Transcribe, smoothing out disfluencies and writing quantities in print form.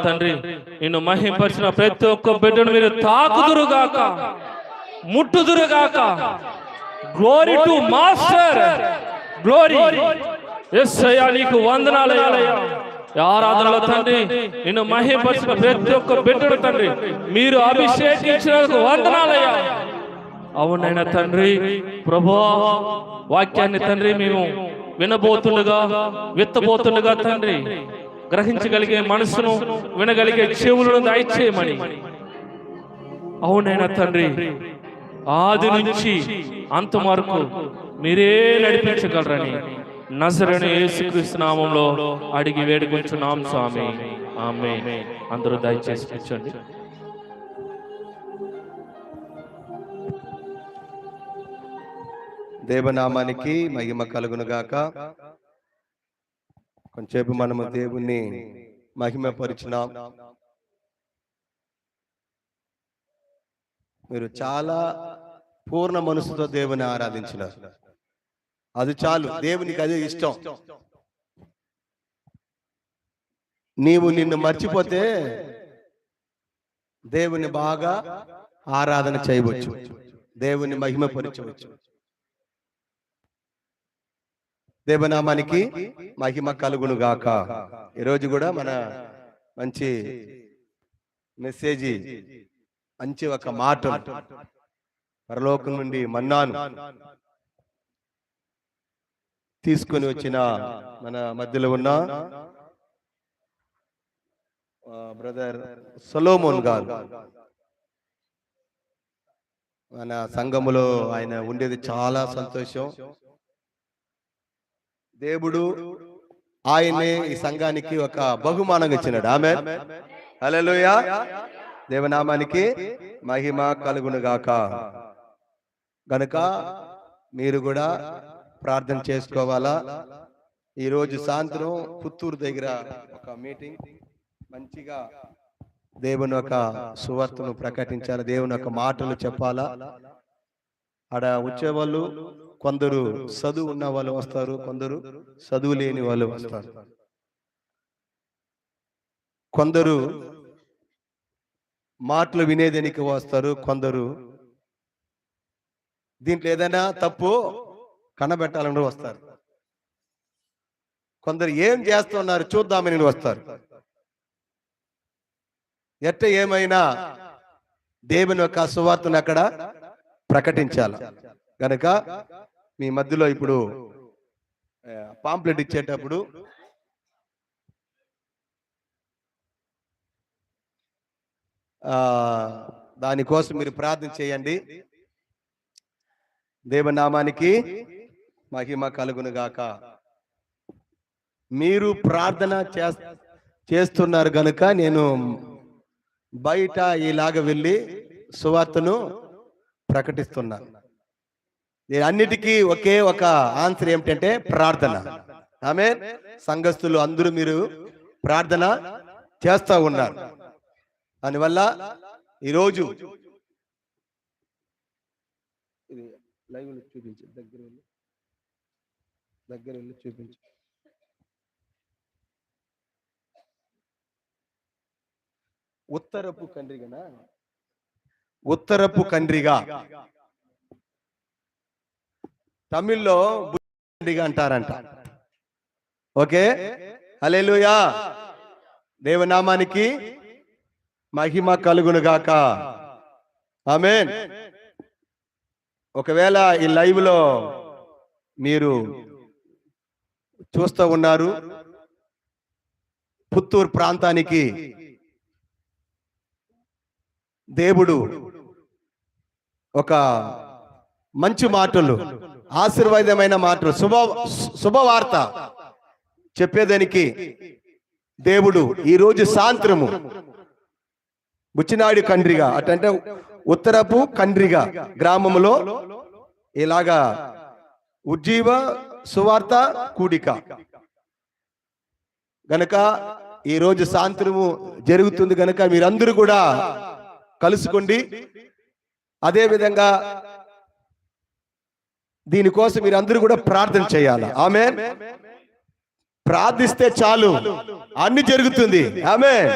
తండ్రి నిన్ను మహింపరిచిన ప్రతి ఒక్క బిడ్డను మీరు తాకుదురుగాక, ముట్టుదురుగాక. Glory to master, glory. యేసయ్యా నీకు వందనాలయ్యా. ఆరాధనలో తండ్రి నిన్ను మహింపరిచిన ప్రతి ఒక్క బిడ్డను తండ్రి మీరు అభిషేకించినందుకు వందనాలయ్యా. అవునైనా తండ్రి ప్రభువా, వాక్యాన్ని తండ్రి మేము వినబోతుండగా విత్తబోతుండగా తండ్రి గ్రహించగలిగే మనసును, వినగలిగే చెవులను దయచేయమని. అవునైనా తండ్రి ఆది నుంచి అంత వరకు మీరే నడిపించగలరని నజరేయుడైన యేసుక్రీస్తు నామములో అడిగి వేడుకొంచున్నాం స్వామి, ఆమేన్. అందరూ దయచేసి కూర్చోండి. దేవనామానికి మహిమ కలుగును గాక. కొంచెంసేపు మనము దేవుణ్ణి మహిమపరిచినాం. మీరు చాలా పూర్ణ మనసుతో దేవుని ఆరాధించినారు. అది చాలు, దేవునికి అదే ఇష్టం. నీవు నిన్ను మర్చిపోతే దేవుని బాగా ఆరాధన చేయవచ్చు, దేవుని మహిమపరచవచ్చు. దేవనామానికి మహిమ కలుగును గాక. ఈరోజు కూడా మన మంచి మెసేజ్, మంచి ఒక మాట, పరలోకం నుండి మన్నాను తీసుకొని వచ్చిన మన మధ్యలో ఉన్న బ్రదర్ సొలోమోన్ గారు, మన సంఘములో ఆయన ఉండేది చాలా సంతోషం. దేవుడు ఆయనే ఈ సంఘానికి ఒక బహుమానంగా ఇచ్చినాడు. ఆమేన్, హల్లెలూయా. దేవనామానికి మహిమ కలుగును గాక. గనుక మీరు కూడా ప్రార్థన చేసుకోవాలా. ఈరోజు సాయంత్రం పుత్తూరు దగ్గర ఒక మీటింగ్, మంచిగా దేవుని యొక్క సువార్తను ప్రకటించాలి, దేవుని యొక్క మాటలు చెప్పాలా. ఆడ వచ్చేవాళ్ళు కొందరు చదువు ఉన్న వాళ్ళు వస్తారు, కొందరు చదువు లేని వాళ్ళు వస్తారు, కొందరు మాటలు వినేదానికి వస్తారు, కొందరు దీంట్లో ఏదైనా తప్పు కనబెట్టాలని వస్తారు, కొందరు ఏం చేస్తున్నారు చూద్దామని వస్తారు. ఎట్ట ఏమైనా దేవుని యొక్క సువార్తను అక్కడ ప్రకటించాలి. కనుక మీ మధ్యలో ఇప్పుడు పాంప్లెట్ ఇచ్చేటప్పుడు దానికోసం మీరు ప్రార్థన చేయండి. దేవనామానికి మహిమ కలుగును గాక. మీరు ప్రార్థన చేస్తున్నారు గనుక నేను బయట ఇలాగ వెళ్ళి సువార్తను ప్రకటిస్తున్నాను. అన్నిటికీ ఒకే ఒక ఆన్సర్ ఏమిటంటే ప్రార్థన. ఆమేన్. సంఘస్థులు అందరూ మీరు ప్రార్థన చేస్తూ ఉన్నారు. అందువల్ల ఈరోజు లైవ్ చూపించు, దగ్గర వెళ్ళి చూపించు. ఉత్తరపు కండ్రిగా, ఉత్తరపు కండ్రిగా తమిళ్లో బుద్ధిగా అంటారంట. ఓకే, హల్లెలూయా. దేవనామానికి మహిమ కలుగును గాక. ఆమేన్. ఒకవేళ ఈ లైవ్ లో మీరు చూస్తూ ఉన్నారు, పుత్తూరు ప్రాంతానికి దేవుడు ఒక మంచి మాటలు, ఆశీర్వాదమైన మాటలు, శుభవార్త చెప్పేదానికి దేవుడు ఈరోజు సాయంత్రము బుచ్చినాయుడు కండ్రిగా, అటంటే ఉత్తరపు కండ్రిగా గ్రామంలో ఇలాగా ఉజ్జీవ సువార్త కూడిక గనక ఈరోజు సాయంత్రము జరుగుతుంది. గనక మీరందరూ కూడా కలుసుకోండి. అదే విధంగా దీనికోసం మీరు అందరూ కూడా ప్రార్థన చేయాలి. ఆమేన్. ప్రార్థిస్తే చాలు, అన్ని జరుగుతుంది. ఆమేన్.